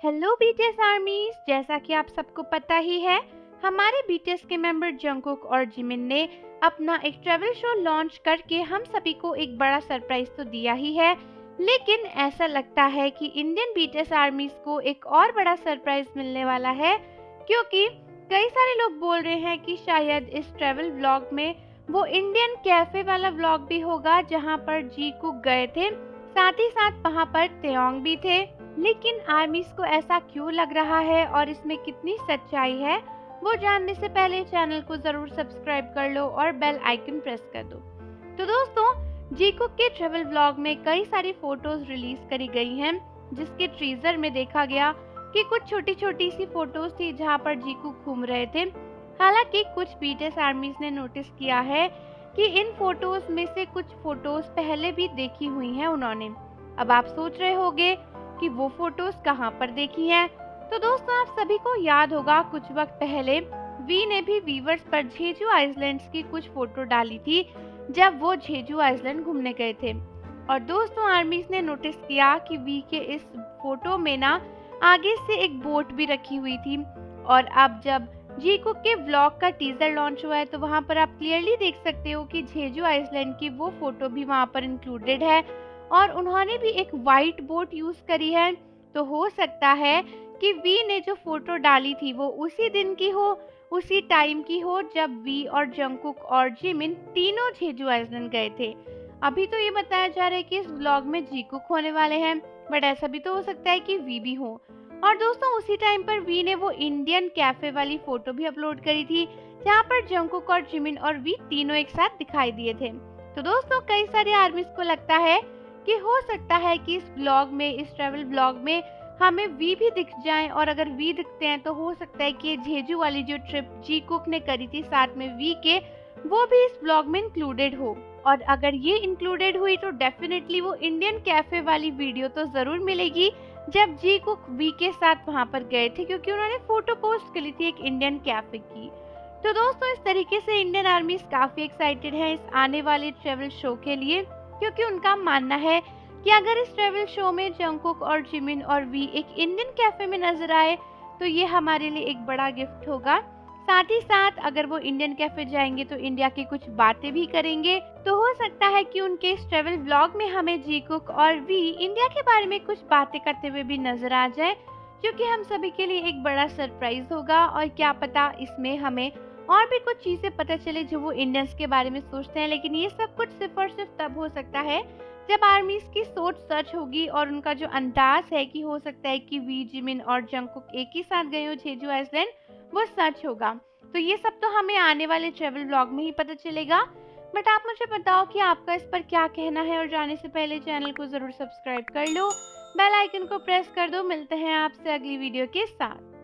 Hello BTS आर्मीज, जैसा कि आप सबको पता ही है, हमारे बीटीएस के मेंबर जंगकुक और जिमिन ने अपना एक ट्रैवल शो लॉन्च करके हम सभी को एक बड़ा सरप्राइज तो दिया ही है, लेकिन ऐसा लगता है कि इंडियन बीटीएस आर्मीज को एक और बड़ा सरप्राइज मिलने वाला है, क्योंकि कई सारे लोग बोल रहे हैं कि शायद इस ट्रैवल व्लॉग में वो इंडियन कैफे वाला व्लॉग भी होगा जहां पर जीकुक गए थे, साथ ही साथ वहां पर तेयोंग भी थे। लेकिन आर्मीज को ऐसा क्यों लग रहा है और इसमें कितनी सच्चाई है, वो जानने से पहले चैनल को जरूर सब्सक्राइब कर लो और बेल आइकन प्रेस कर दो। तो दोस्तों, जीकुक के ट्रैवल व्लॉग में कई सारी फोटोज रिलीज करी गई हैं, जिसके टीजर में देखा गया कि कुछ छोटी छोटी सी फोटोज थी जहां पर जीकुक घूम रहे थे। हालांकि कुछ बीटीएस आर्मीज ने नोटिस किया है कि इन फोटोज में से कुछ फोटोज पहले भी देखी हुई हैं उन्होंने। अब आप सोच रहे होंगे कि वो फोटोज कहां पर देखी हैं। तो दोस्तों, आप सभी को याद होगा कुछ वक्त पहले वी ने भी वीवर्स पर जेजू आइलैंड्स की कुछ फोटो डाली थी जब वो जेजू आइलैंड घूमने गए थे। और दोस्तों, आर्मीज ने नोटिस किया कि वी के इस फोटो में ना आगे से एक बोट भी रखी हुई थी। और अब जब जीकुक के व्लॉग का टीजर लॉन्च हुआ है तो वहां पर आप क्लियरली देख सकते हो कि जेजू आइलैंड की वो फोटो भी वहां पर इंक्लूडेड है और उन्होंने भी एक वाइट बोट यूज करी है। तो हो सकता है कि वी ने जो फोटो डाली थी वो उसी दिन की हो, उसी टाइम की हो जब वी और जंगकुक और जिमिन तीनों जेजू आइलैंड गए थे। अभी तो ये बताया जा रहा है कि इस व्लॉग में जीकुक होने वाले हैं, बट ऐसा भी तो हो सकता है कि वी भी हो। और दोस्तों, उसी टाइम पर वी ने वो इंडियन कैफे वाली फोटो भी अपलोड करी थी जहाँ पर जंगकुक और जिमिन और वी तीनों एक साथ दिखाई दिए थे। तो दोस्तों, कई सारे आर्मीज को लगता है कि हो सकता है कि इस ब्लॉग में, इस ट्रैवल ब्लॉग में हमें वी भी दिख जाएं, और अगर वी दिखते हैं तो हो सकता है कि जेजू वाली जो ट्रिप जीकुक ने करी थी साथ में वी के, वो भी इस ब्लॉग में इंक्लूडेड हो। और अगर ये इंक्लूडेड हुई तो डेफिनेटली वो इंडियन कैफे वाली वीडियो तो जरूर मिलेगी जब जीकुक वी के साथ वहां पर गए थे, क्योंकि उन्होंने फोटो पोस्ट करी थी एक इंडियन कैफे की। तो दोस्तों, इस तरीके से इंडियन आर्मीज काफी एक्साइटेड है इस आने वाले ट्रैवल शो के लिए, क्योंकि उनका मानना है कि अगर इस ट्रैवल शो में जंगकुक और जिमिन और वी एक इंडियन कैफे में नजर आए तो ये हमारे लिए एक बड़ा गिफ्ट होगा। साथ ही साथ अगर वो इंडियन कैफे जाएंगे तो इंडिया की कुछ बातें भी करेंगे, तो हो सकता है कि उनके इस ट्रैवल व्लॉग में हमें जीकुक और वी इंडिया के बारे में कुछ बातें करते हुए भी नजर आ जाए, जो कि हम सभी के लिए एक बड़ा सरप्राइज होगा। और क्या पता इसमें हमें और भी कुछ चीजें पता चले जो वो इंडियंस के बारे में सोचते हैं। लेकिन ये सब कुछ सिर्फ और सिर्फ तब हो सकता है जब आर्मीज की सोच सच होगी और उनका जो अंदाज है कि हो सकता है कि वी, जिमिन और जंगकुक एक ही साथ गए हो जेजू आइलैंड, वो सच होगा। तो ये सब तो हमें आने वाले ट्रैवल व्लॉग में ही पता चलेगा। बट आप मुझे बताओ कि आपका इस पर क्या कहना है, और जाने से पहले चैनल को जरूर सब्सक्राइब कर लो, बेल आइकन को प्रेस कर दो। मिलते हैं आपसे अगली वीडियो के साथ।